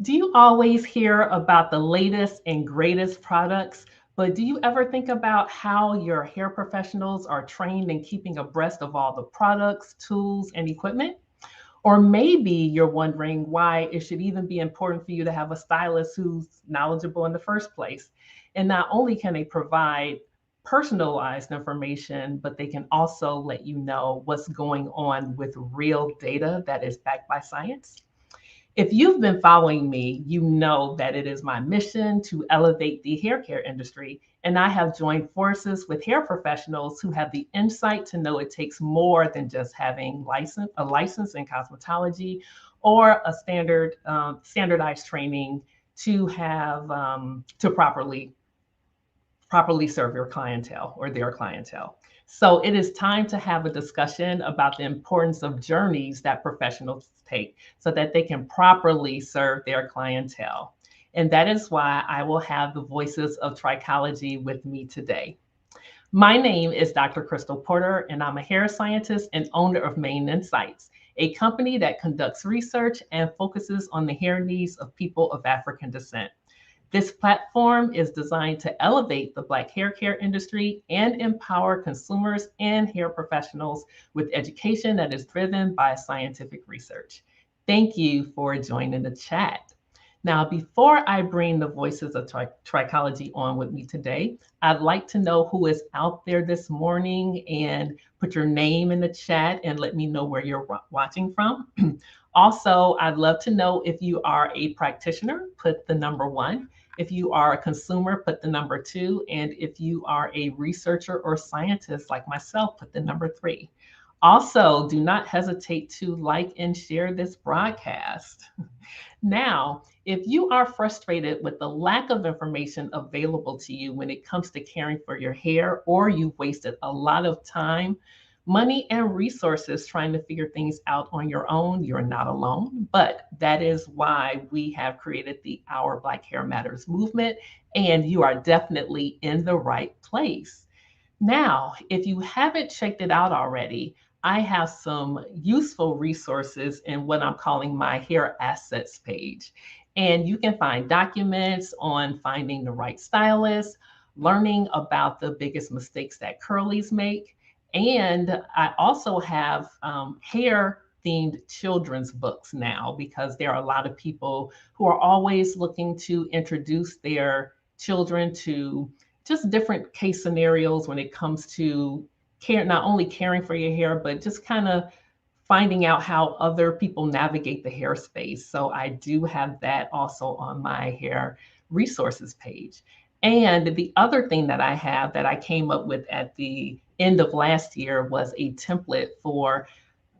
Do you always hear about the latest and greatest products, but do you ever think about how your hair professionals are trained in keeping abreast of all the products, tools, and equipment? Or maybe you're wondering why it should even be important for you to have a stylist who's knowledgeable in the first place. And not only can they provide personalized information, but they can also let you know what's going on with real data that is backed by science. If you've been following me, you know that it is my mission to elevate the hair care industry. And I have joined forces with hair professionals who have the insight to know it takes more than just having a license in cosmetology or a standardized training to have to properly serve your clientele or their clientele. So it is time to have a discussion about the importance of journeys that professionals take so that they can properly serve their clientele. And that is why I will have the Voices of Trichology with me today. My name is Dr. Crystal Porter, and I'm a hair scientist and owner of Main Insights, a company that conducts research and focuses on the hair needs of people of African descent. This platform is designed to elevate the Black hair care industry and empower consumers and hair professionals with education that is driven by scientific research. Thank you for joining the chat. Now, before I bring the Voices of Trichology on with me today, I'd like to know who is out there this morning and put your name in the chat and let me know where you're watching from. Also, I'd love to know if you are a practitioner, put the number one. If you are a consumer, put the number two. And if you are a researcher or scientist like myself, put the number three. Also, do not hesitate to like and share this broadcast. Now, if you are frustrated with the lack of information available to you when it comes to caring for your hair, or you've wasted a lot of time, money, and resources trying to figure things out on your own, you're not alone. But that is why we have created the Our Black Hair Matters movement, and you are definitely in the right place. Now, if you haven't checked it out already, I have some useful resources in what I'm calling my hair assets page. And you can find documents on finding the right stylist, learning about the biggest mistakes that curlies make. And I also have hair themed children's books now because there are a lot of people who are always looking to introduce their children to just different case scenarios when it comes to care, not only caring for your hair, but just kind of finding out how other people navigate the hair space. So I do have that also on my hair resources page. And the other thing that I have that I came up with at the end of last year was a template for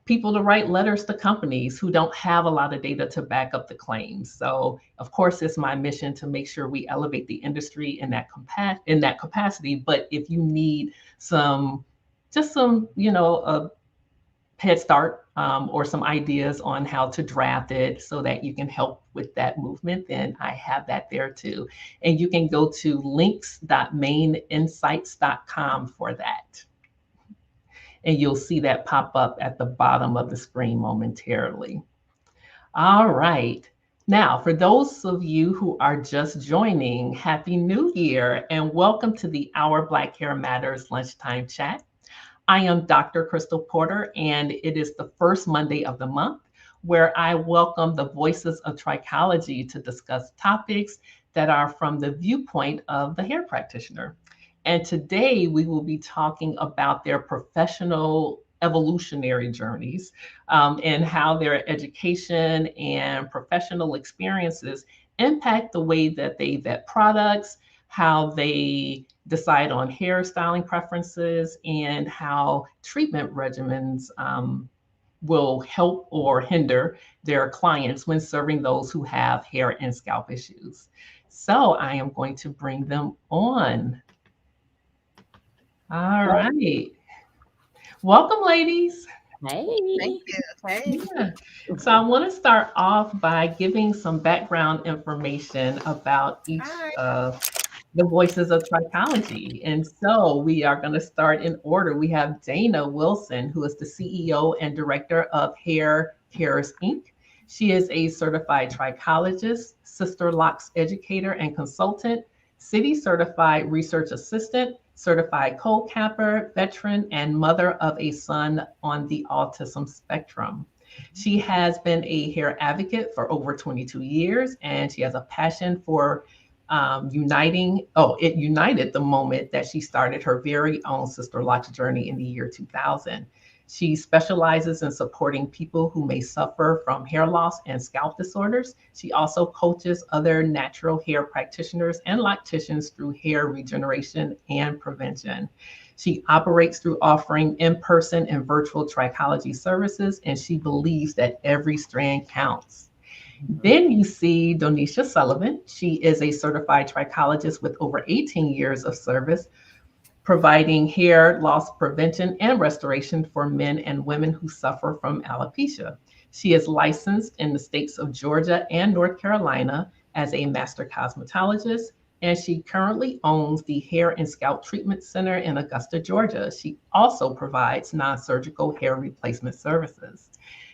people to write letters to companies who don't have a lot of data to back up the claims. So, of course, it's my mission to make sure we elevate the industry in that capacity. But if you need some head start or some ideas on how to draft it so that you can help with that movement, then I have that there too. And you can go to links.maininsights.com for that. And you'll see that pop up at the bottom of the screen momentarily. All right. Now, for those of you who are just joining, Happy New Year and welcome to the Our Black Hair Matters Lunchtime Chat. I am Dr. Crystal Porter, and it is the first Monday of the month where I welcome the Voices of Trichology to discuss topics that are from the viewpoint of the hair practitioner. And today we will be talking about their professional evolutionary journeys and how their education and professional experiences impact the way that they vet products, how they decide on hairstyling preferences, and how treatment regimens will help or hinder their clients when serving those who have hair and scalp issues. So I am going to bring them on. All right. Welcome, ladies. Thank Hey. you. Hey. Yeah. So I want to start off by giving some background information about each Hi. of the voices of trichology. And so we are going to start in order. We have Dana Wilson, who is the CEO and director of Hair Cares Inc. She is a certified trichologist, sister locks educator and consultant, city certified research assistant, certified co-capper, veteran, and mother of a son on the autism spectrum. She has been a hair advocate for over 22 years, and she has a passion for uniting. Oh, it united the moment that she started her very own Sister Locks journey in the year 2000. She specializes in supporting people who may suffer from hair loss and scalp disorders. She also coaches other natural hair practitioners and locticians through hair regeneration and prevention. She operates through offering in person and virtual trichology services, and she believes that every strand counts. Then you see Donisha Sullivan. She is a certified trichologist with over 18 years of service, providing hair loss prevention and restoration for men and women who suffer from alopecia. She is licensed in the states of Georgia and North Carolina as a master cosmetologist, and she currently owns the Hair and Scalp Treatment Center in Augusta, Georgia. She also provides non-surgical hair replacement services.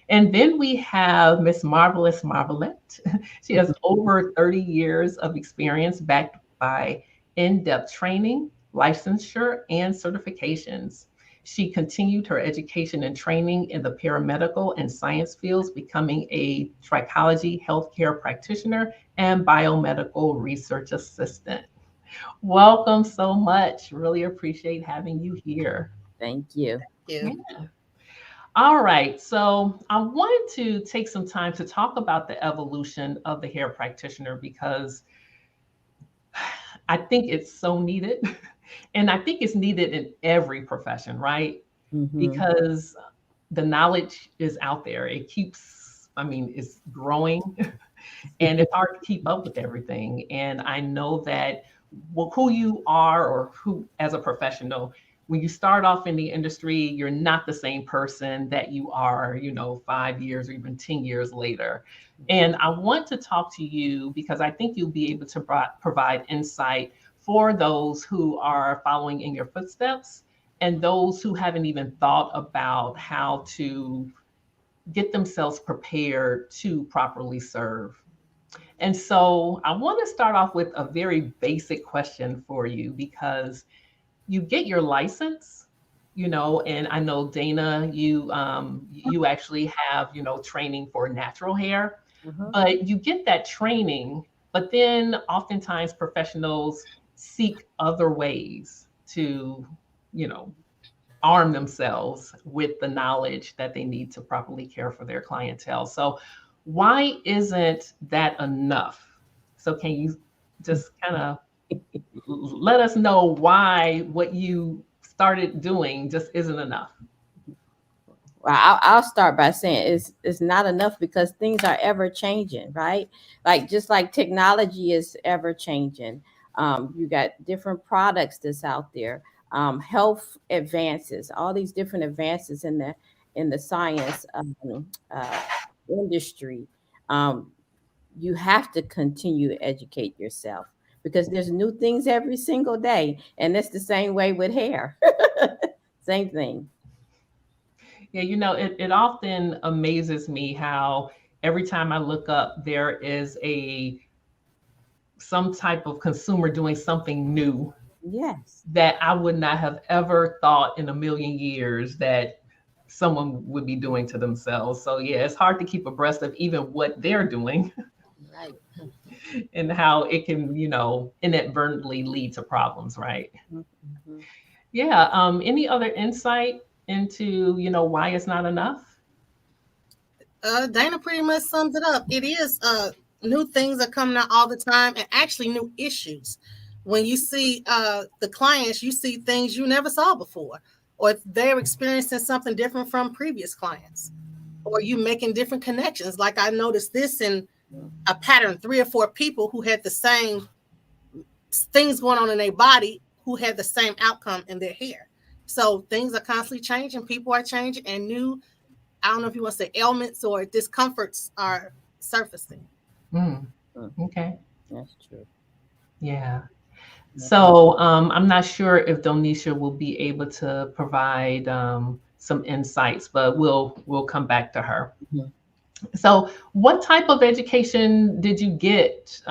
And then we have Miss Marvelous Marvelette. She has over 30 years of experience backed by in-depth training, licensure, and certifications. She continued her education and training in the paramedical and science fields, becoming a trichology healthcare practitioner and biomedical research assistant. Welcome so much. Really appreciate having you here. Thank you. Yeah. All right, so I wanted to take some time to talk about the evolution of the hair practitioner because I think it's so needed. And I think it's needed in every profession, right? Because the knowledge is out there. It keeps, I mean, it's growing and it's hard to keep up with everything. And I know that who you are or who, as a professional, when you start off in the industry, you're not the same person that you are, 5 years or even 10 years later. And I want to talk to you because I think you'll be able to provide insight for those who are following in your footsteps and those who haven't even thought about how to get themselves prepared to properly serve. And so I want to start off with a very basic question for you because you get your license, and I know Dana, you actually have, training for natural hair, but you get that training, but then oftentimes professionals seek other ways to, arm themselves with the knowledge that they need to properly care for their clientele. So why isn't that enough? So can you just kind of let us know why what you started doing just isn't enough? Well, I'll start by saying it's not enough because things are ever changing, right? Like just like technology is ever changing. You got different products that's out there, health advances, all these different advances in the science uh, industry. Um, you have to continue to educate yourself because there's new things every single day, and it's the same way with hair. Same thing. Yeah, it often amazes me how every time I look up, there is a some type of consumer doing something new Yes. that I would not have ever thought in a million years that someone would be doing to themselves. So yeah, it's hard to keep abreast of even what they're doing Right. and how it can, inadvertently lead to problems, right? Mhm. Yeah. Any other insight into, why it's not enough? Dana pretty much sums it up. It is new things are coming out all the time, and actually new issues. When you see the clients, you see things you never saw before, or they're experiencing something different from previous clients, or you making different connections. Like I noticed this in a pattern: 3 or 4 people who had the same things going on in their body, who had the same outcome in their hair. So things are constantly changing. People are changing, and new, I don't know if you want to say ailments or discomforts are surfacing. Mm, Mm, okay. that's true. Yeah. That's true. So I'm not sure if Donisha will be able to provide some insights, but we'll come back to her. Mhm. So, what type of education did you get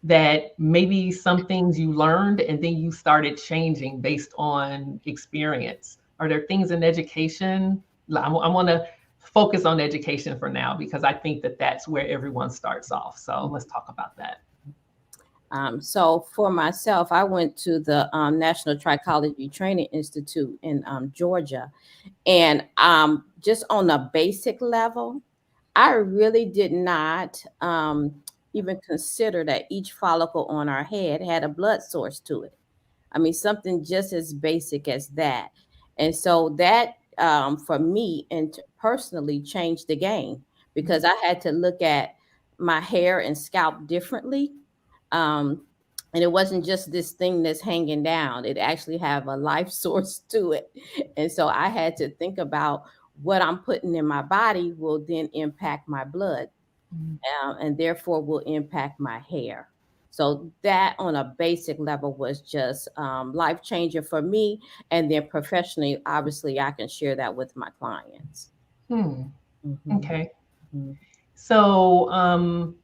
that maybe some things you learned and then you started changing based on experience? Are there things in education? I want to focus on education for now because I think that that's where everyone starts off. So, let's talk about that. So for myself, I went to the National Trichology Training Institute in Georgia. And just on a basic level, I really did not even consider that each follicle on our head had a blood source to it. I mean, something just as basic as that. And so that, for me and personally, changed the game because I had to look at my hair and scalp differently. Um, and it wasn't just this thing that's hanging down; it actually have a life source to it. And so I had to think about what I'm putting in my body will then impact my blood, and therefore will impact my hair. So that on a basic level was just life changing for me. And then professionally, obviously, I can share that with my clients. Hmm. Mhm, Okay. mhm. So,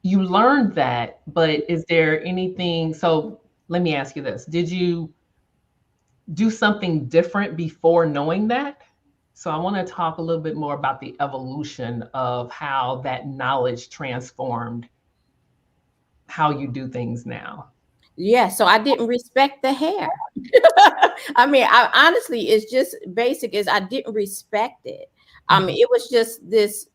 you learned that, but is there anything? So, let me ask you this: did you do something different before knowing that? So I want to talk a little bit more about the evolution of how that knowledge transformed how you do things now. Yeah, so I didn't respect the hair. I mean, I honestly, it's just basic as I didn't respect it. I mean, Mhm. it was just this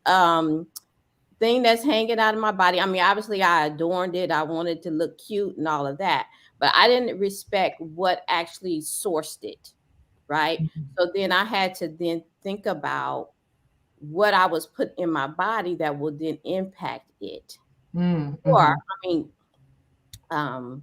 thing that's hanging out of my body. I mean, obviously, I adorned it. I wanted to look cute and all of that, but I didn't respect what actually sourced it, right? So then I had to then think about what I was putting in my body that will then impact it. Or, Mm-hmm. I mean, um,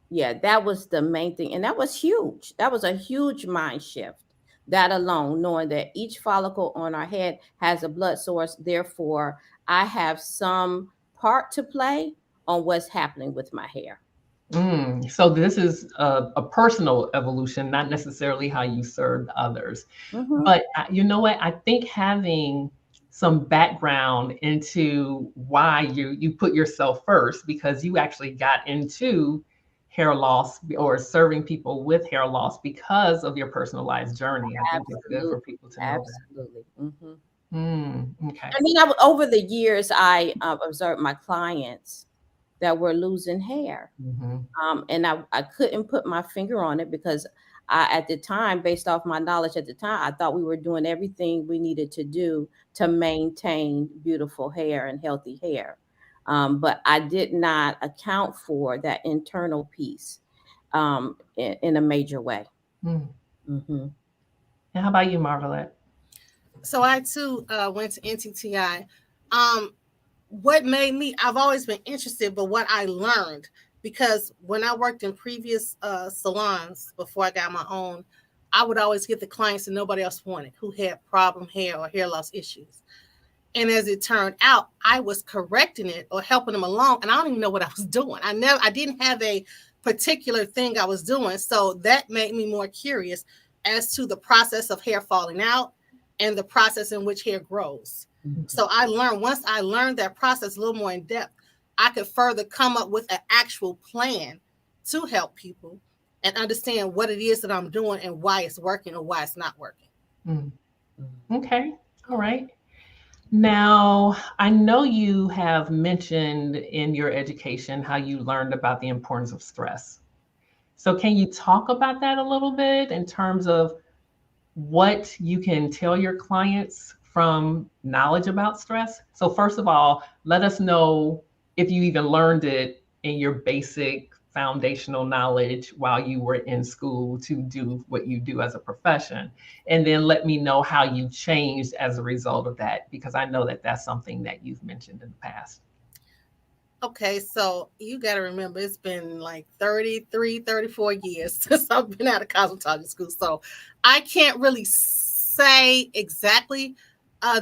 yeah, that was the main thing. And that was huge. That was a huge mind shift. That alone, knowing that each follicle on our head has a blood source, therefore, I have some part to play on what's happening with my hair. So this is a personal evolution, not necessarily how you served others. Hmm. But you know what? I think having some background into why you put yourself first, because you actually got into hair loss or serving people with hair loss because of your personalized journey. I think it's good for Absolutely. people to know that. Absolutely. Hmm. Okay. I mean, over the years, I observed my clients that were losing hair. Hmm. And I couldn't put my finger on it because at the time, based off my knowledge at the time, I thought we were doing everything we needed to do to maintain beautiful hair and healthy hair. But I did not account for that internal piece in a major way. Mm. Hmm. And how about you, Marvelette? So I too went to NTTI. Um, what made me, I've always been interested, but what I learned, because when I worked in previous salons before I got my own, I would always get the clients that nobody else wanted who had problem hair or hair loss issues. And as it turned out, I was correcting it or helping them along. And I don't even know what I was doing. I didn't have a particular thing I was doing. So that made me more curious as to the process of hair falling out and the process in which hair grows. So I learned, once I learned that process a little more in depth, I could further come up with an actual plan to help people and understand what it is that I'm doing and why it's working or why it's not working. Mm. Okay. All right. Now, I know you have mentioned in your education how you learned about the importance of stress. So, can you talk about that a little bit in terms of what you can tell your clients from knowledge about stress? So, first of all, let us know if you even learned it in your basic foundational knowledge while you were in school to do what you do as a profession. And then let me know how you changed as a result of that, because I know that that's something that you've mentioned in the past. Okay, so you got to remember it's been like 33, 34 years since I've been out of cosmetology school. So I can't really say exactly.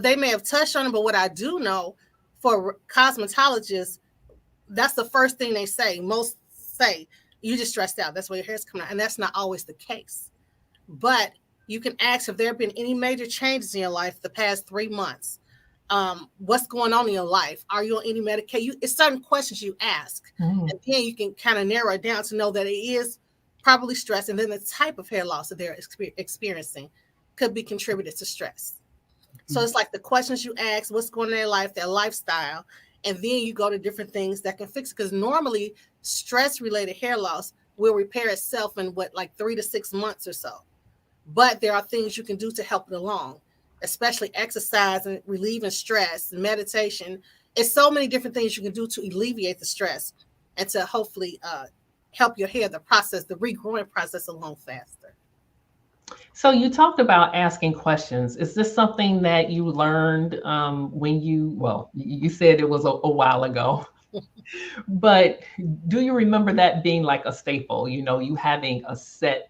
They may have touched on it, but what I do know for cosmetologists, that's the first thing they say. Most say, you just stressed out. That's why your hair's coming out. And that's not always the case. But you can ask if there have been any major changes in your life the past 3 months. What's going on in your life? Are you on any medication? It's certain questions you ask, and then you can kind of narrow it down to know that it is probably stress, and then the type of hair loss that they're experiencing could be contributed to stress. So it's like the questions you ask, what's going on in their life, their lifestyle, and then you go to different things that can fix it. Because normally stress-related hair loss will repair itself in like 3 to 6 months or so. But there are things you can do to help it along, especially exercise and relieving stress and meditation. It's so many different things you can do to alleviate the stress and to hopefully help your hair, the regrowing process along faster. So you talked about asking questions. Is this something that you learned when you said it was a while ago, but do you remember that being like a staple, you having a set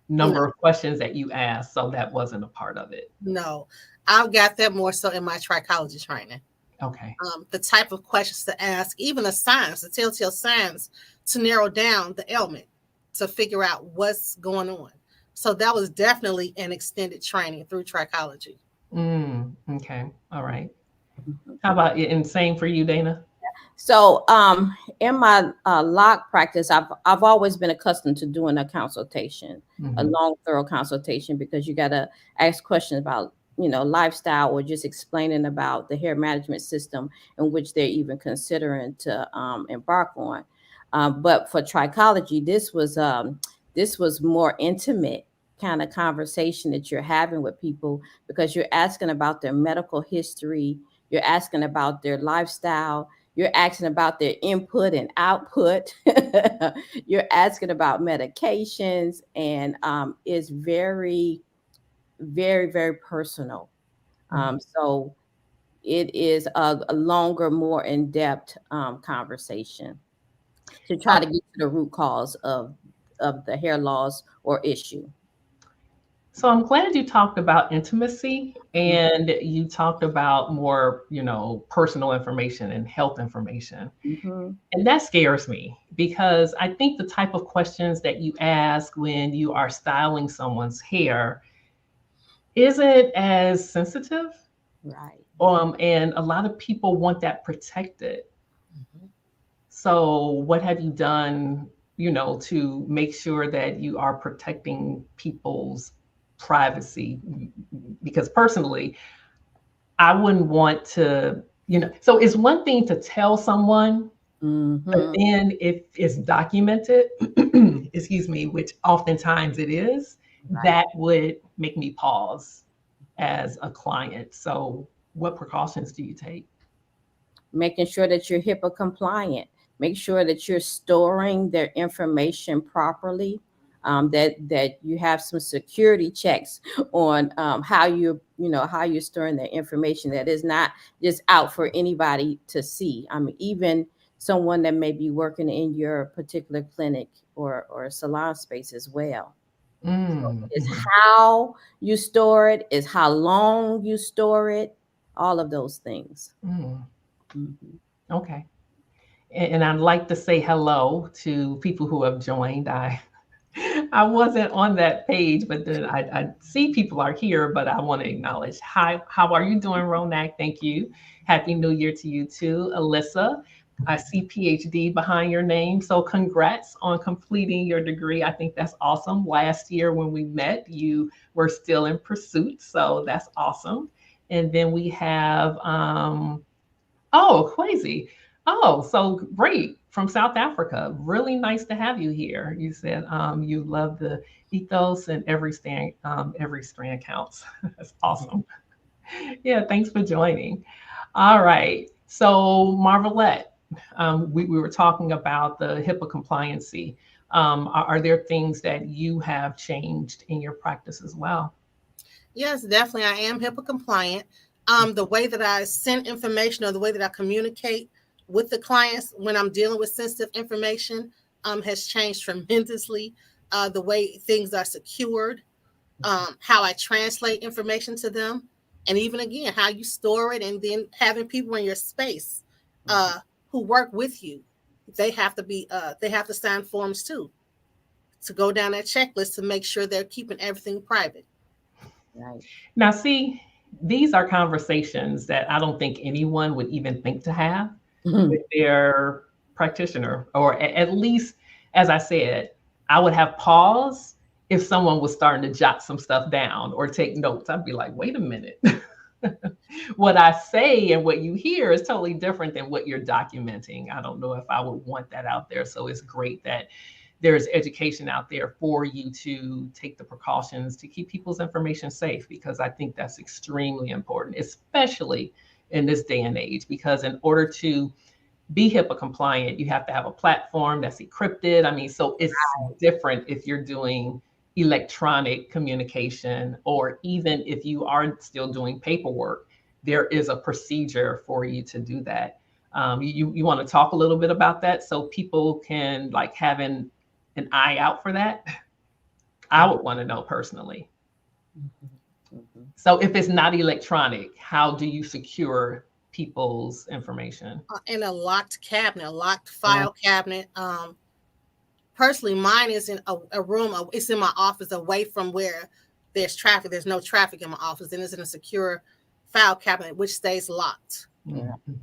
number of questions that you asked, so that wasn't a part of it? No, I've got that more so in my trichology training. Okay. The type of questions to ask, even the signs, the telltale signs, to narrow down the ailment, to figure out what's going on. So that was definitely an extended training through trichology. Okay. All right. How about it? And same for you, Dana? So in my lock practice, I've always been accustomed to doing a consultation, a long, thorough consultation, because you got to ask questions about, lifestyle, or just explaining about the hair management system in which they're even considering to embark on. But for trichology, this was more intimate kind of conversation that you're having with people, because you're asking about their medical history, you're asking about their lifestyle, you're asking about their input and output. You're asking about medications, and it's very, very, very personal. So it is a longer, more in-depth conversation to try to get to the root cause of the hair loss or issue. So I'm glad you talked about intimacy, and you talked about more, personal information and health information. And that scares me, because I think the type of questions that you ask when you are styling someone's hair isn't as sensitive. Right. And a lot of people want that protected. So what have you done, to make sure that you are protecting people's privacy? Because personally, I wouldn't want to, so it's one thing to tell someone, but then if it's documented, excuse me, which oftentimes it is, that would make me pause as a client. So what precautions do you take? Making sure that you're HIPAA compliant. Make sure that you're storing their information properly. That you have some security checks on how you're storing their information, that is not just out for anybody to see. I mean, even someone that may be working in your particular clinic or salon space as well. So it's how you store it, is how long you store it, all of those things. Okay. And I'd like to say hello to people who have joined. I wasn't on that page, but then I see people are here, but I want to acknowledge. Hi, how are you doing, Ronak? Thank you. Happy New Year to you too. Alyssa, I see PhD behind your name. So congrats on completing your degree. I think that's awesome. Last year when we met, you were still in pursuit. So that's awesome. And then we have, Kwesi. Oh, so great. From South Africa. Really nice to have you here. You said you love the ethos, and every strand counts. That's awesome. Yeah, thanks for joining. All right. So Marvelette, we were talking about the HIPAA compliancy. Are there things that you have changed in your practice as well? Yes, definitely. I am HIPAA compliant. The way that I send information, or the way that I communicate with the clients when I'm dealing with sensitive information has changed tremendously. The way things are secured, how I translate information to them, and even again, how you store it, and then having people in your space who work with you. They have to sign forms too, to go down that checklist to make sure they're keeping everything private. Right. Now, see, these are conversations that I don't think anyone would even think to have Mhm. with their practitioner, or at least, as I said, I would have pause if someone was starting to jot some stuff down or take notes. I'd be like, wait a minute. What I say and what you hear is totally different than what you're documenting. I don't know if I would want that out there. So it's great that there's education out there for you to take the precautions to keep people's information safe, because I think that's extremely important, especially in this day and age, because in order to be HIPAA compliant, you have to have a platform that's encrypted. I mean, so it's different if you're doing electronic communication, or even if you are still doing paperwork, there is a procedure for you to do that. You want to talk a little bit about that so people can like have an eye out for that? I would want to know personally. So if it's not electronic, how do you secure people's information? In a locked cabinet, a locked file cabinet. Personally, mine is in a room. It's in my office, away from where there's traffic. There's no traffic in my office, and it's in a secure file cabinet, which stays locked.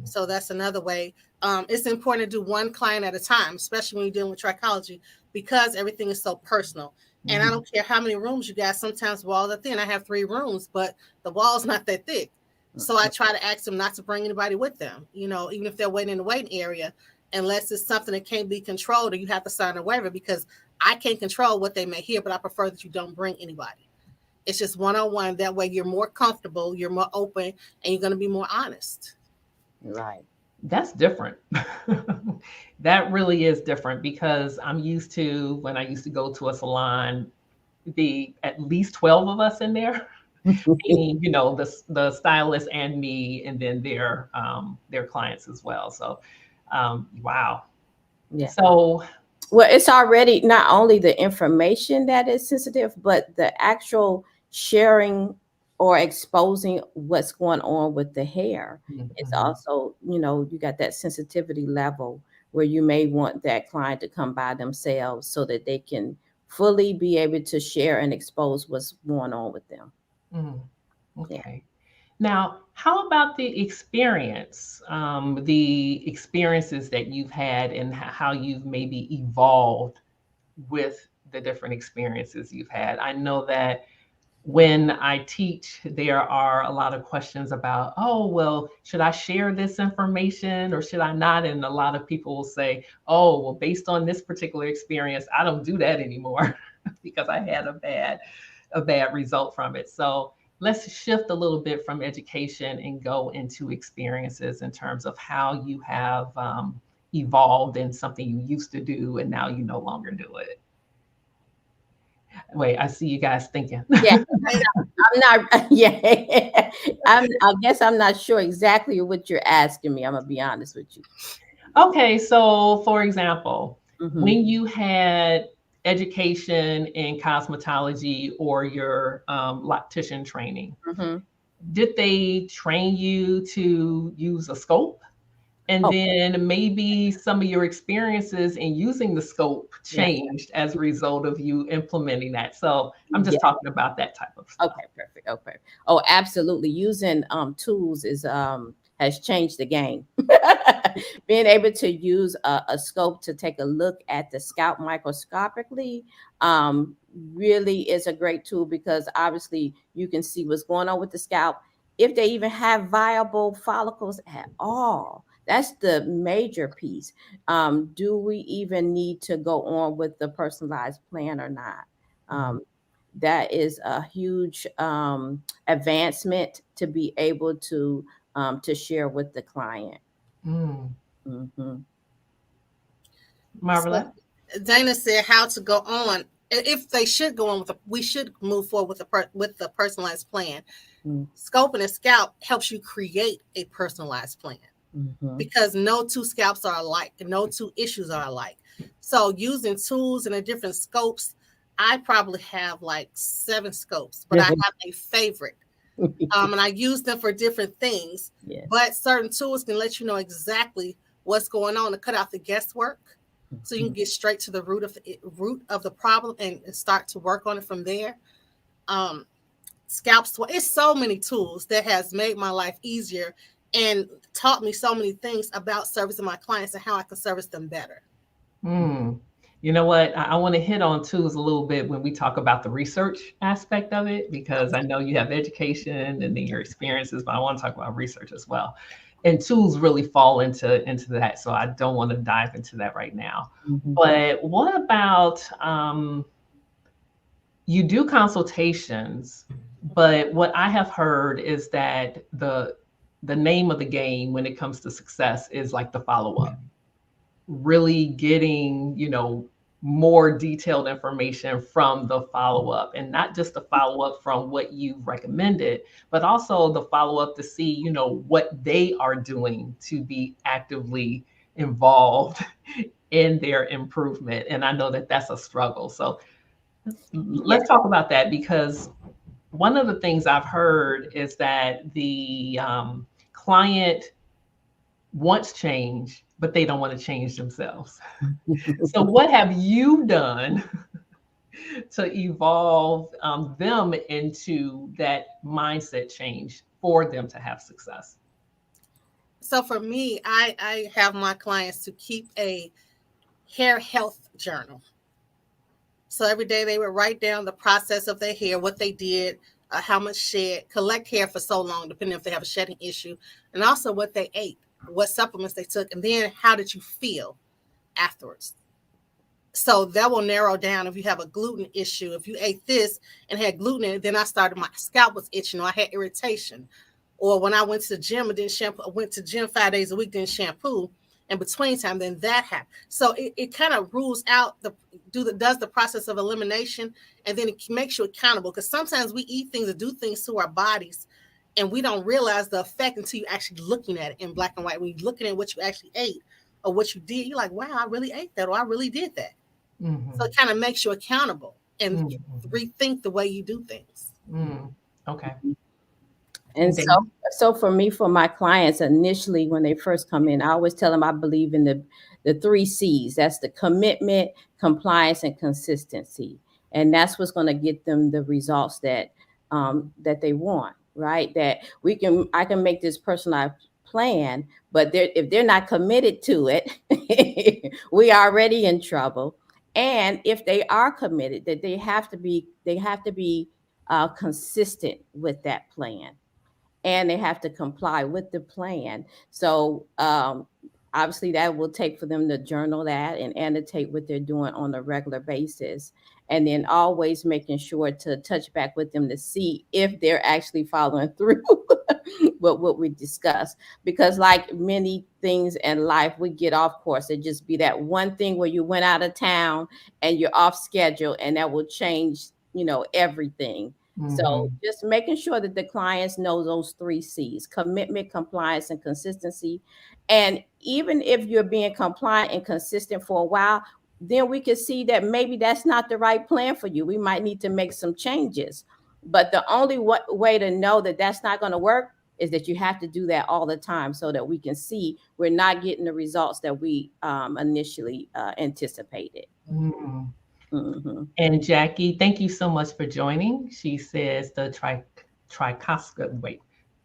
So that's another way. It's important to do one client at a time, especially when you're dealing with trichology, because everything is so personal. And I don't care how many rooms you got. Sometimes walls are thin. I have 3 rooms, but the wall's not that thick. So I try to ask them not to bring anybody with them, even if they're waiting in the waiting area, unless it's something that can't be controlled or you have to sign a waiver, because I can't control what they may hear, but I prefer that you don't bring anybody. It's just one-on-one. That way you're more comfortable, you're more open, and you're going to be more honest. Right. That's different. That really is different, because I'm used to, when I used to go to a salon, be at least 12 of us in there. Meaning, the stylist and me, and then their clients as well. So, wow. Yeah. So, well, it's already not only the information that is sensitive, but the actual sharing or exposing what's going on with the hair. It's also, you got that sensitivity level where you may want that client to come by themselves so that they can fully be able to share and expose what's going on with them. Okay. Now, how about the experiences that you've had, and how you've maybe evolved with the different experiences you've had? I know that when I teach, there are a lot of questions about, oh, well, should I share this information or should I not? And a lot of people will say, oh, well, based on this particular experience, I don't do that anymore because I had a bad result from it. So let's shift a little bit from education and go into experiences in terms of how you have evolved in something you used to do and now you no longer do it. Wait, I see you guys thinking. Yeah, I'm not. Yeah, I guess I'm not sure exactly what you're asking me. I'm gonna be honest with you. Okay, so for example, when you had education in cosmetology or your loctician training, did they train you to use a scope? And then maybe some of your experiences in using the scope changed as a result of you implementing that. So I'm just talking about that type of stuff. Okay, perfect. Okay. Oh, absolutely. Using tools is has changed the game. Being able to use a scope to take a look at the scalp microscopically really is a great tool, because obviously you can see what's going on with the scalp, if they even have viable follicles at all. That's the major piece. Do we even need to go on with the personalized plan or not? That is a huge advancement to be able to share with the client. Marvella? So Dana said how to go on. If they should go on we should move forward with the personalized plan. Scoping and Scalp helps you create a personalized plan, because no 2 scalps are alike, no 2 issues are alike. So using tools and the different scopes, I probably have like 7 scopes, but I have a favorite. And I use them for different things. But certain tools can let you know exactly what's going on to cut out the guesswork, so you can get straight to the root of the problem and start to work on it from there. scalp swab. It's so many tools that has made my life easier and taught me so many things about servicing my clients and how I can service them better. You know what? I want to hit on tools a little bit when we talk about the research aspect of it, because I know you have education and then your experiences, but I want to talk about research as well. And tools really fall into that. So I don't want to dive into that right now. But what about you do consultations, but what I have heard is that the name of the game when it comes to success is like the follow-up, really getting, more detailed information from the follow-up, and not just the follow-up from what you recommended, but also the follow-up to see, what they are doing to be actively involved in their improvement. And I know that that's a struggle. So let's talk about that, because one of the things I've heard is that the client wants change, but they don't want to change themselves. So what have you done to evolve them into that mindset change for them to have success? So for me, I have my clients to keep a hair health journal. So every day they would write down the process of their hair, what they did, how much shed, collect hair for so long, depending if they have a shedding issue, and also what they ate, what supplements they took, and then how did you feel afterwards. So that will narrow down if you have a gluten issue. If you ate this and had gluten in it, then I started, my scalp was itching, or I had irritation. Or when I went to the gym and didn't shampoo, I went to the gym 5 days a week, didn't shampoo, and between time, then that happened. So it kind of rules out does the process of elimination, and then it makes you accountable, because sometimes we eat things or do things to our bodies and we don't realize the effect until you're actually looking at it in black and white. When you're looking at what you actually ate or what you did, you're like, wow, I really ate that, or I really did that. So it kind of makes you accountable and rethink the way you do things. Okay. And so for me, for my clients, initially when they first come in, I always tell them I believe in the 3 C's. That's the commitment, compliance, and consistency. And that's what's going to get them the results that they want, right? That I can make this personalized plan, but if they're not committed to it, we are already in trouble. And if they are committed, that they have to be consistent with that plan, and they have to comply with the plan. So obviously that will take for them to journal that and annotate what they're doing on a regular basis. And then always making sure to touch back with them to see if they're actually following through what we discussed. Because like many things in life, we get off course. It just be that one thing where you went out of town and you're off schedule, and that will change, everything. So just making sure that the clients know those 3 C's: commitment, compliance, and consistency. And even if you're being compliant and consistent for a while, then we can see that maybe that's not the right plan for you. We might need to make some changes. But the only way to know that that's not going to work is that you have to do that all the time, so that we can see we're not getting the results that we initially anticipated. And Jackie, thank you so much for joining. She says the trichoscopy. Wait,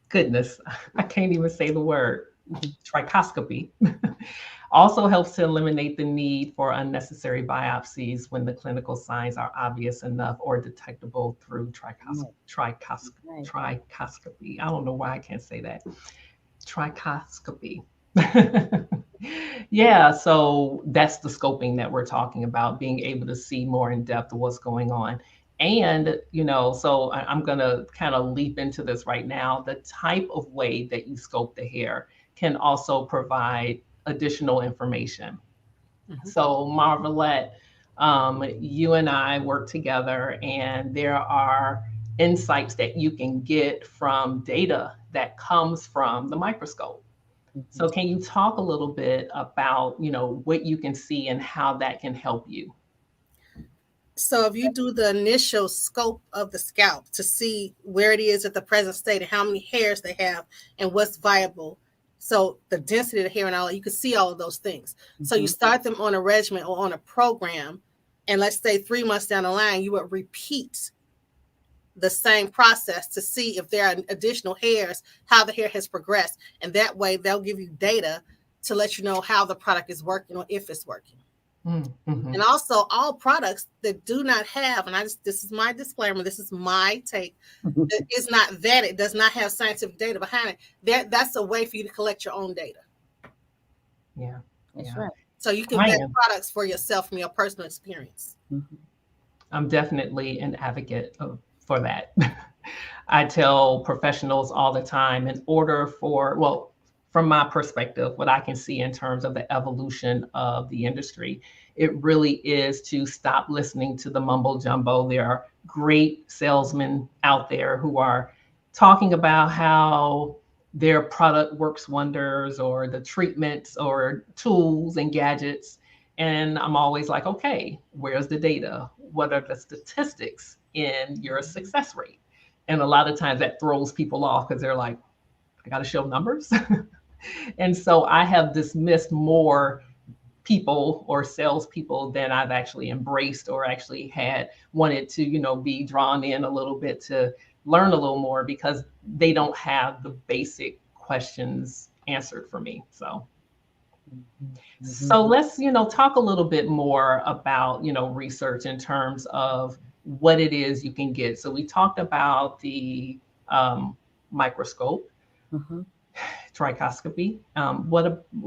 goodness, I can't even say the word. Trichoscopy also helps to eliminate the need for unnecessary biopsies when the clinical signs are obvious enough or detectable through trichoscopy. I don't know why I can't say that. Trichoscopy. Yeah, so that's the scoping that we're talking about, being able to see more in depth of what's going on. And, so I'm going to kind of leap into this right now. The type of way that you scope the hair can also provide additional information. So Marvelette, you and I work together, and there are insights that you can get from data that comes from the microscope. So can you talk a little bit about, what you can see and how that can help you? So if you do the initial scope of the scalp to see where it is at the present state and how many hairs they have and what's viable, so the density of the hair and all, you can see all of those things. So you start them on a regimen or on a program, and let's say 3 months down the line, you would repeat the same process to see if there are additional hairs, how the hair has progressed. And that way they'll give you data to let you know how the product is working or if it's working. Mm-hmm. And also all products that do not have, and this is my disclaimer, this is my take, that is not vetted, does not have scientific data behind it. That's a way for you to collect your own data. Yeah. That's right. So you can vet products for yourself from your personal experience. Mm-hmm. I'm definitely an advocate for that. I tell professionals all the time, in order for, well, from my perspective, what I can see in terms of the evolution of the industry, it really is to stop listening to the mumbo jumbo. There are great salesmen out there who are talking about how their product works wonders, or the treatments or tools and gadgets. And I'm always like, okay, where's the data? What are the statistics in your success rate? And a lot of times that throws people off because they're like, I got to show numbers. And so I have dismissed more people or salespeople than I've actually embraced or actually had wanted to, be drawn in a little bit to learn a little more, because they don't have the basic questions answered for me. So let's, talk a little bit more about, research in terms of what it is you can get. So we talked about the microscope, trichoscopy.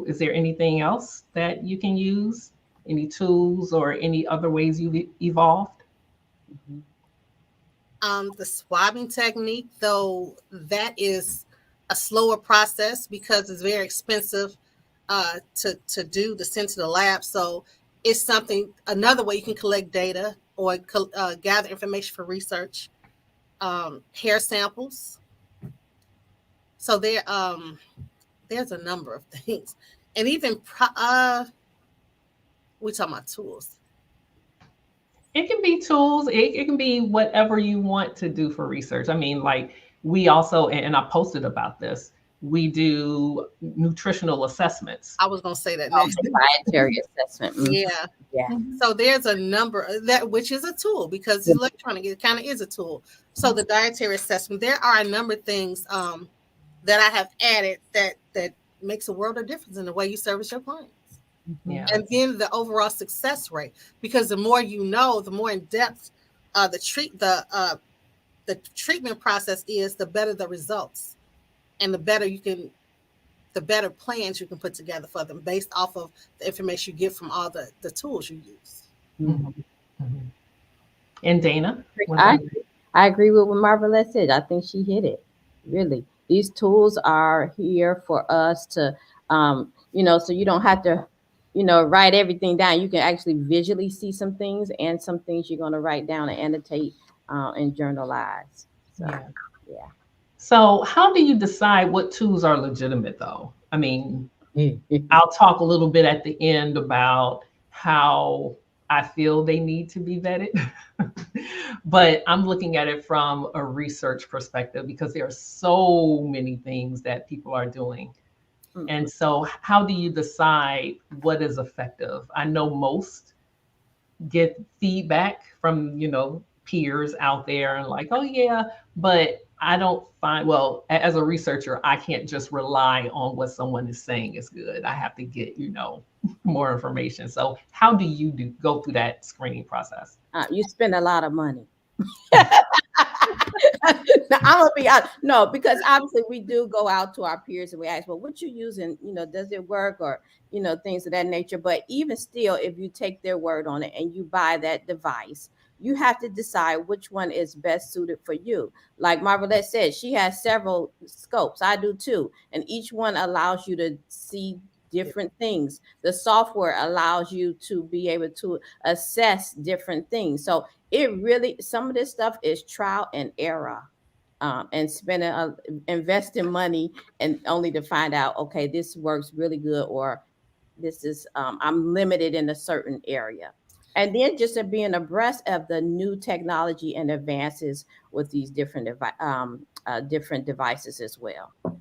Is there anything else that you can use? Any tools or any other ways you've evolved? The swabbing technique, though, that is a slower process because it's very expensive to do, to send to the lab. So it's another way you can collect data or gather information for research. Hair samples. So there's a number of things. And even we talking about tools. It can be tools. It can be whatever you want to do for research. I mean, like, we also, and I posted about this, we do nutritional assessments. I was going to say that next. Dietary assessment. Yeah. Yeah. So there's a number which is a tool, because electronic, it kind of is a tool. So the dietary assessment, there are a number of things that I have added that makes a world of difference in the way you service your clients. Yeah. And then the overall success rate, because the more you know, the more in depth the treatment process is, the better the results, and the better plans you can put together for them based off of the information you get from all the tools you use. Mm-hmm. Mm-hmm. And Dana? I agree with what Marvelette said. I think she hit it. Really. These tools are here for us to, so you don't have to, write everything down. You can actually visually see some things, and some things you're going to write down and annotate and journalize. So, yeah. So how do you decide what tools are legitimate, though? I mean, I'll talk a little bit at the end about how I feel they need to be vetted. But I'm looking at it from a research perspective, because there are so many things that people are doing. And so how do you decide what is effective? I know most get feedback from, peers out there and like, oh yeah, but I don't find, well, as a researcher, I can't just rely on what someone is saying is good. I have to get, more information. So how do you go through that screening process? You spend a lot of money. I'm gonna be honest. No, because obviously we do go out to our peers and we ask, well, what you using? Does it work, or things of that nature. But even still, if you take their word on it and you buy that device, you have to decide which one is best suited for you. Like Marvelette said, she has several scopes. I do too, and each one allows you to see different things. The software allows you to be able to assess different things. So it really, some of this stuff is trial and error, and investing money and only to find out, okay, this works really good, or this is, I'm limited in a certain area. And then just being abreast of the new technology and advances with these different devices as well. So.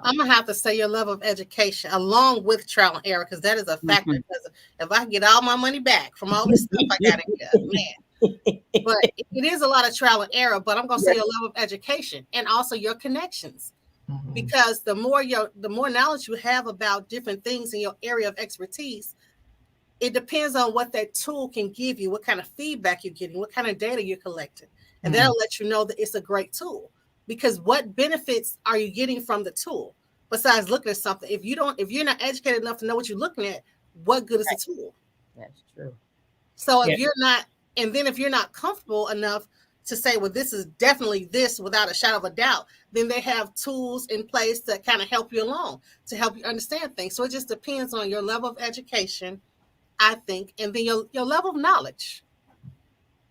I'm gonna have to say your level of education along with trial and error, because that is a factor. Because if I get all my money back from all this stuff I got to get, man, But it is a lot of trial and error. But I'm going to say Yeah. your level of education and also your connections, Mhm. because the more knowledge you have about different things in your area of expertise, it depends on what that tool can give you, what kind of feedback you're getting, what kind of data you're collecting, and Mhm. that'll let you know that it's a great tool. Because what benefits are you getting from the tool besides looking at something? If you're not educated enough to know what you're looking at, what good is the tool? That's true. So Yeah. if you're not, and then if you're not comfortable enough to say, well, this is definitely this without a shadow of a doubt, then they have tools in place to kind of help you along, to help you understand things. So it just depends on your level of education, I think, and then your level of knowledge.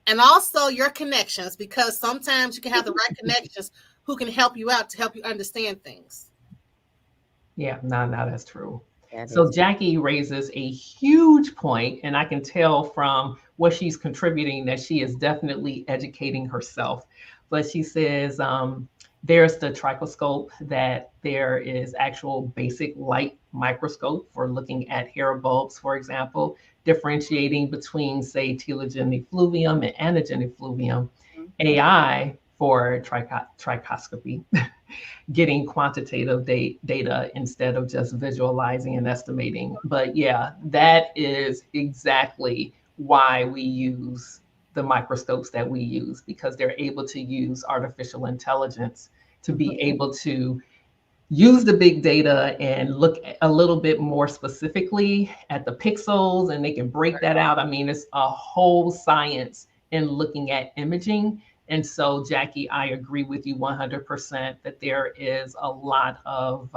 And also your connections, because sometimes you can have the right connections who can help you out to help you understand things. Yeah, no, that's true. That So is. Jackie raises a huge point, and I can tell from what she's contributing that she is definitely educating herself. But she says there's the trichoscope, that there is actual basic light microscope for looking at hair bulbs, for example, differentiating between, say, telogen effluvium and anagen effluvium. AI for trichoscopy, getting quantitative data instead of just visualizing and estimating. But yeah, that is exactly why we use the microscopes that we use, because they're able to use artificial intelligence to be able to use the big data and look a little bit more specifically at the pixels, and they can break that out. I mean, it's a whole science in looking at imaging. And so, Jackie, I agree with you 100% that there is a lot of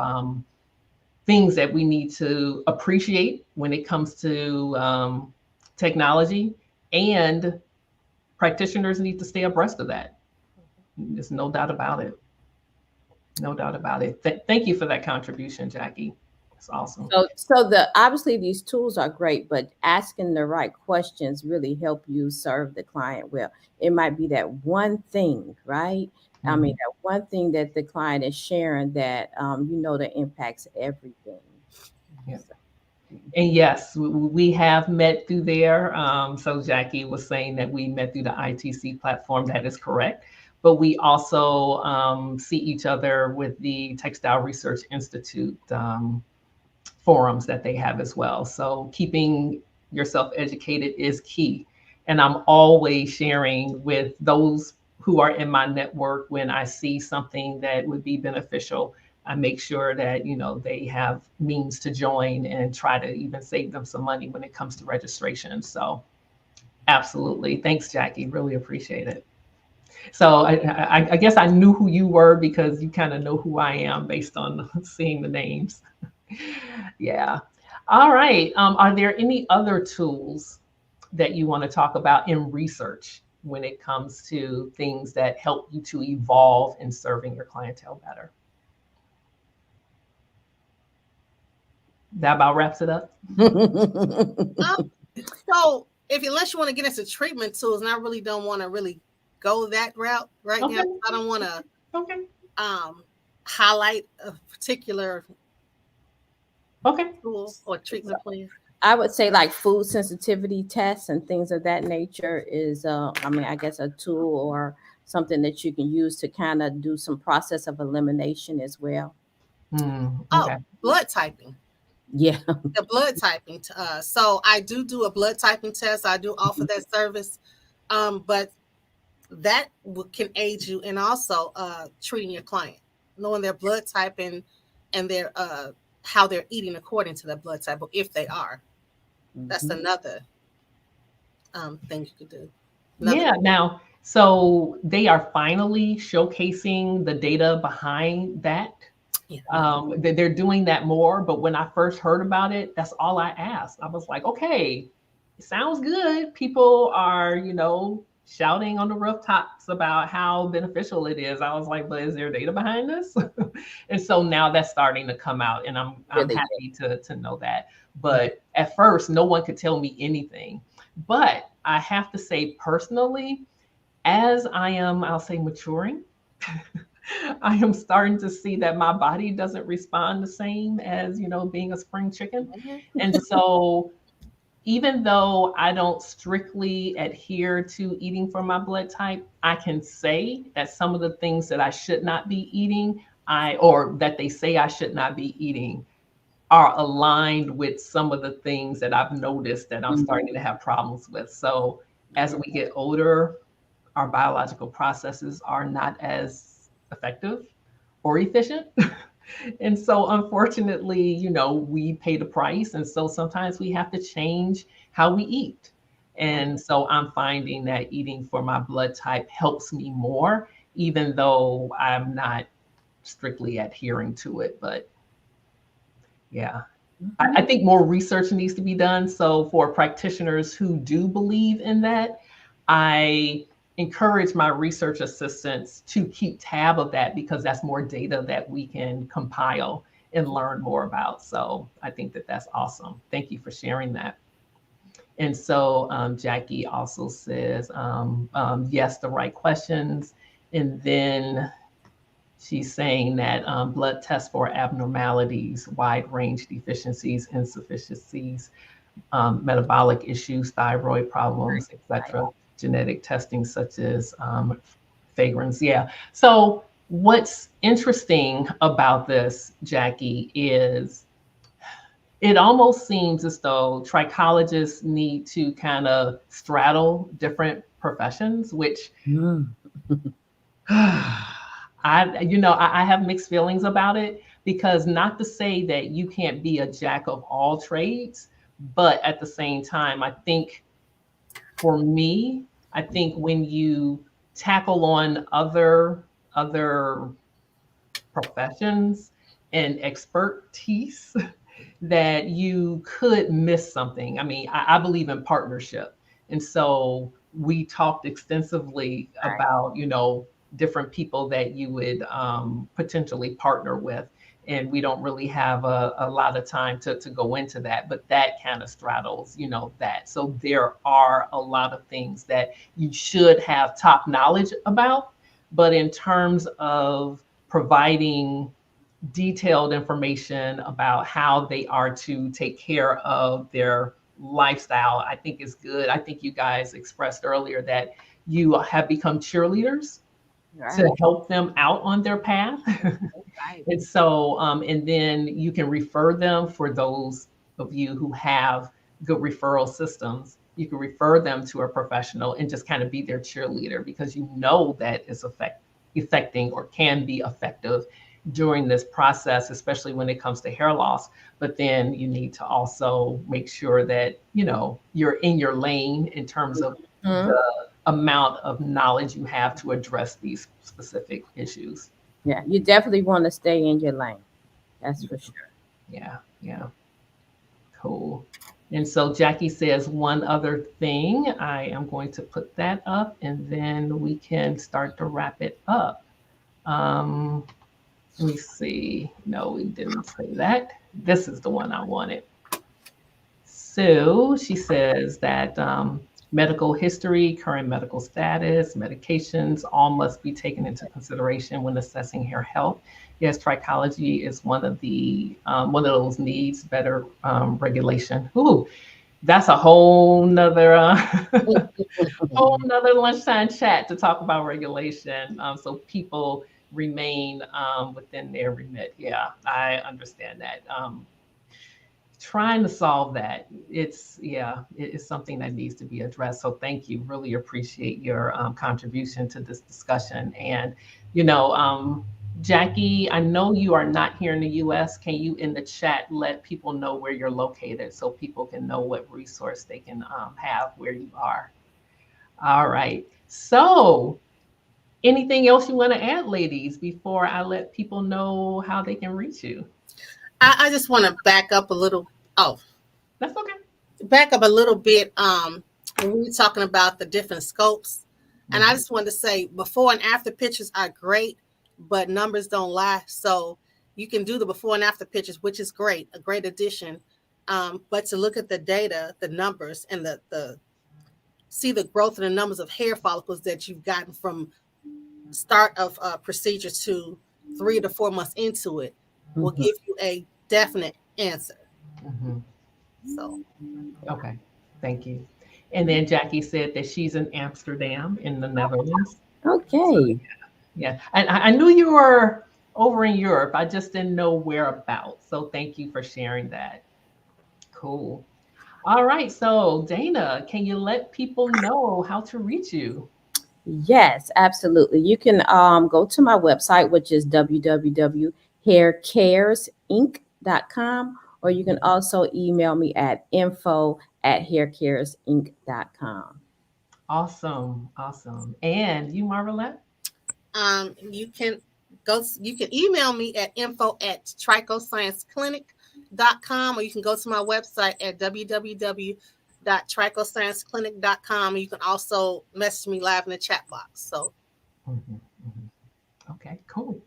things that we need to appreciate when it comes to technology, and practitioners need to stay abreast of that. There's no doubt about it. No doubt about it. Thank you for that contribution, Jackie. It's awesome. So the obviously these tools are great, but asking the right questions really help you serve the client well. It might be that one thing, right? I mean, Mhm. that one thing that the client is sharing that that impacts everything. Yeah. So, And yes, we have met through there. So Jackie was saying that we met through the ITC platform. That is correct. But we also see each other with the Textile Research Institute forums that they have as well. So keeping yourself educated is key. And I'm always sharing with those who are in my network when I see something that would be beneficial. I make sure that they have means to join and try to even save them some money when it comes to registration. So absolutely. Thanks, Jackie. Really appreciate it. So I guess I knew who you were because you kind of know who I am based on seeing the names. Yeah. All right. Are there any other tools that you want to talk about in research when it comes to things that help you to evolve in serving your clientele better? That about wraps it up. Um, so if unless you want to get into treatment tools, and I really don't want to really go that route right now, Okay. I don't want to Okay. um, highlight a particular Okay. tool or treatment plan. I would say like food sensitivity tests and things of that nature is, I mean, I guess a tool or something that you can use to kind of do some process of elimination as well. Oh, Okay. blood typing. Yeah. The blood typing. So I do a blood typing test. I do offer that service, but that can aid you in also treating your client, knowing their blood type and their how they're eating according to their blood type, or if they are. That's Mhm. another thing you could do. Another. Yeah. Now, so they are finally showcasing the data behind that. Yeah. They're doing that more. But when I first heard about it, that's all I asked. I was like, okay, it sounds good. People are, shouting on the rooftops about how beneficial it is. I was like, but is there data behind this? And so now that's starting to come out, and I'm Really happy to know that. But at first, no one could tell me anything. But I have to say personally, as I'll say, maturing, I am starting to see that my body doesn't respond the same as, being a spring chicken. Mhm. And so even though I don't strictly adhere to eating for my blood type, I can say that some of the things that I should not be eating, or that they say I should not be eating, are aligned with some of the things that I've noticed that I'm starting to have problems with. So as we get older, our biological processes are not as effective or efficient. And so unfortunately, we pay the price. And so sometimes we have to change how we eat. And so I'm finding that eating for my blood type helps me more, even though I'm not strictly adhering to it. But yeah, I think more research needs to be done. So for practitioners who do believe in that, I encourage my research assistants to keep tab of that, because that's more data that we can compile and learn more about. So I think that that's awesome. Thank you for sharing that. And so Jackie also says, yes, the right questions. And then she's saying that blood tests for abnormalities, wide range deficiencies, insufficiencies, metabolic issues, thyroid problems, etc. Genetic testing such as fragrance. Yeah. So what's interesting about this, Jackie, is it almost seems as though trichologists need to kind of straddle different professions, which I have mixed feelings about it, because not to say that you can't be a jack of all trades, but at the same time, I think for me, I think when you tackle on other professions and expertise, that you could miss something. I mean, I believe in partnership. And so we talked extensively about, different people that you would potentially partner with. And we don't really have a lot of time to go into that, but that kind of straddles, that. So there are a lot of things that you should have top knowledge about. But in terms of providing detailed information about how they are to take care of their lifestyle, I think is good. I think you guys expressed earlier that you have become cheerleaders to help them out on their path. And so, and then you can refer them, for those of you who have good referral systems, you can refer them to a professional and just kind of be their cheerleader, because you know that is affecting or can be effective during this process, especially when it comes to hair loss. But then you need to also make sure that, you're in your lane in terms of the amount of knowledge you have to address these specific issues. Yeah, you definitely want to stay in your lane. That's for sure. Yeah, yeah. Cool. And so Jackie says one other thing. I am going to put that up and then we can start to wrap it up. Let me see. No, we didn't say that. This is the one I wanted. So she says that medical history, current medical status, medications, all must be taken into consideration when assessing hair health. Yes, trichology is one of those needs, better regulation. Ooh, that's a whole nother lunchtime chat to talk about regulation, so people remain within their remit. Yeah, I understand that. Trying to solve that, it is something that needs to be addressed. So thank you. Really appreciate your contribution to this discussion. And Jackie, I know you are not here in the US. Can you in the chat let people know where you're located so people can know what resource they can have where you are? All right. So anything else you want to add, ladies, before I let people know how they can reach you? I just want to back up a little. Oh, that's okay. Back up a little bit. When we were talking about the different scopes, and I just wanted to say before and after pictures are great, but numbers don't lie. So you can do the before and after pictures, which is great, a great addition. But to look at the data, the numbers, and the see the growth in the numbers of hair follicles that you've gotten from start of procedure to 3 to 4 months into it will give you a definite answer. So okay. Thank you. And then Jackie said that she's in Amsterdam in the Netherlands. So Okay. yeah, and I knew you were over in Europe. I just didn't know whereabouts. So thank you for sharing that. Cool. All right. So Dana, can you let people know how to reach you? Yes, absolutely. You can go to my website, which is www.haircaresinc.com, or you can also email me at info@haircaresinc.com. Awesome. Awesome. And you, Marvelette? You can email me at info@trichoscienceclinic.com, or you can go to my website at www.trichoscienceclinic.com, and you can also message me live in the chat box. So Mhm, mhm. Okay, cool.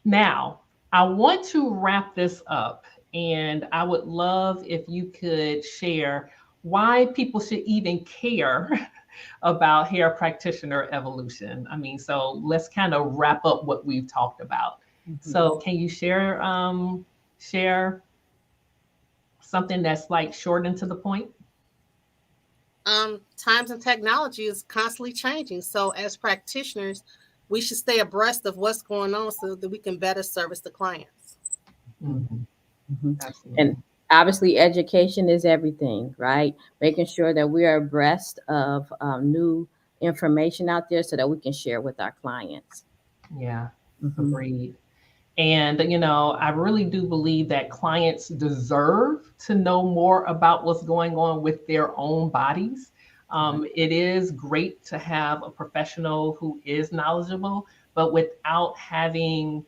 Now, I want to wrap this up, and I would love if you could share why people should even care about hair practitioner evolution. I mean, so let's kind of wrap up what we've talked about. Mhm. So, can you share something that's like short and to the point? times and technology is constantly changing. So as practitioners, we should stay abreast of what's going on so that we can better service the clients. Mm-hmm. Mhm. And Absolutely. obviously, education is everything, right? Making sure that we are abreast of new information out there so that we can share with our clients. Yeah, Mhm. agreed. And, I really do believe that clients deserve to know more about what's going on with their own bodies. It is great to have a professional who is knowledgeable, but without having,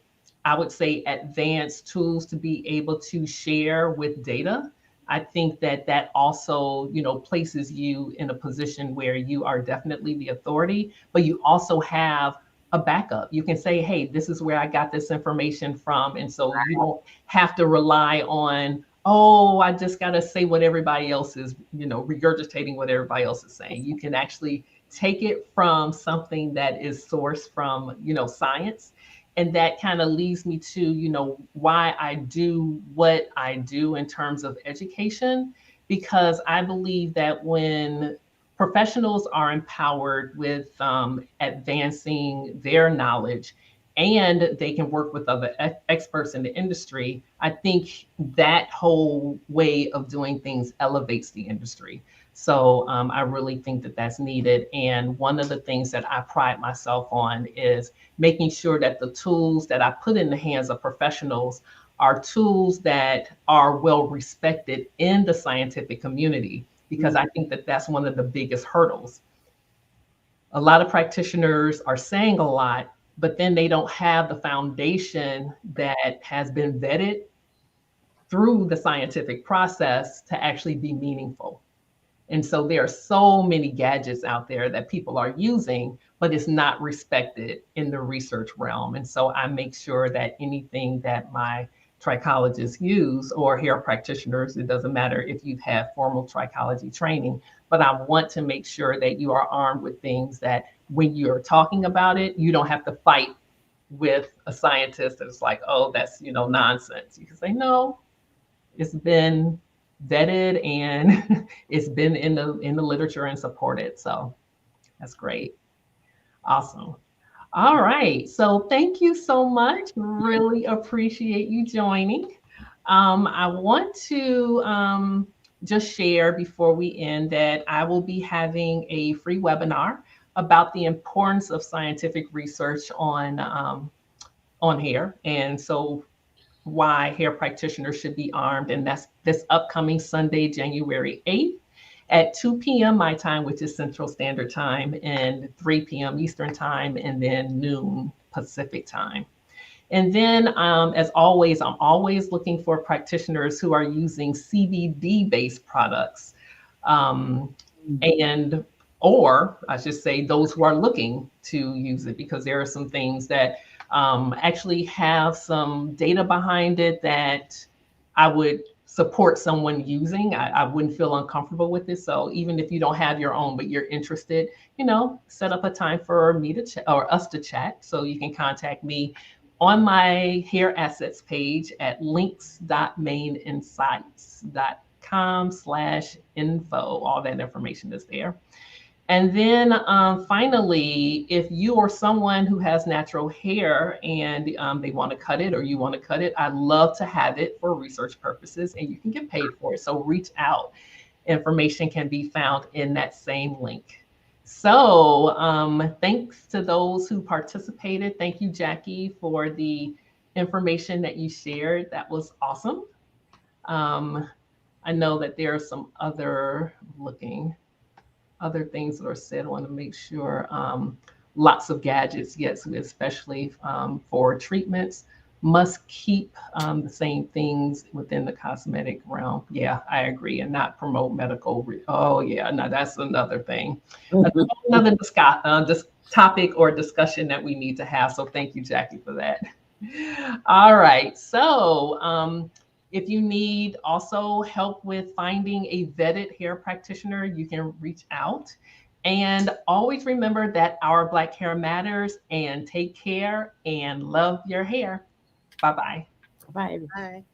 I would say, advanced tools to be able to share with data, I think that that also, places you in a position where you are definitely the authority, but you also have a backup. You can say, hey, this is where I got this information from. And so you don't have to rely on, oh, I just got to say what everybody else is, regurgitating what everybody else is saying. You can actually take it from something that is sourced from, science. And that kind of leads me to, why I do what I do in terms of education, because I believe that when professionals are empowered with advancing their knowledge and they can work with other experts in the industry, I think that whole way of doing things elevates the industry. So I really think that that's needed. And one of the things that I pride myself on is making sure that the tools that I put in the hands of professionals are tools that are well respected in the scientific community, because I think that that's one of the biggest hurdles. A lot of practitioners are saying a lot, but then they don't have the foundation that has been vetted through the scientific process to actually be meaningful. And so there are so many gadgets out there that people are using, but it's not respected in the research realm. And so I make sure that anything that my trichologists use, or hair practitioners, it doesn't matter if you've had formal trichology training, but I want to make sure that you are armed with things that when you're talking about it, you don't have to fight with a scientist that's like, oh, that's, nonsense. You can say, no, it's been vetted and it's been in the literature and supported. So that's great. Awesome. All right. So thank you so much. Really appreciate you joining. I want to just share before we end that I will be having a free webinar about the importance of scientific research on hair. And so why hair practitioners should be armed. And that's this upcoming Sunday, January 8th at 2 p.m. my time, which is Central Standard Time, and 3 p.m. Eastern Time, and then noon Pacific Time. And then, as always, I'm always looking for practitioners who are using CBD-based products, and or I should say those who are looking to use it, because there are some things that actually have some data behind it that I would support someone using. I wouldn't feel uncomfortable with it. So even if you don't have your own, but you're interested, set up a time for me to chat or us to chat. So you can contact me on my hair assets page at links.maininsights.com. jackieford.com/info. All that information is there. And then finally, if you are someone who has natural hair and they want to cut it or you want to cut it, I'd love to have it for research purposes and you can get paid for it. So reach out. Information can be found in that same link. So thanks to those who participated. Thank you, Jackie, for the information that you shared. That was awesome. I know that there are some other things that are said. I want to make sure. Lots of gadgets, yes, especially for treatments. Must keep the same things within the cosmetic realm. Yeah, I agree, and not promote medical. Oh yeah, no, that's another thing. Another topic or discussion that we need to have. So thank you, Jackie, for that. All right, so if you need also help with finding a vetted hair practitioner, you can reach out. And always remember that our Black hair matters, and take care and love your hair. Bye-bye. Bye. Bye.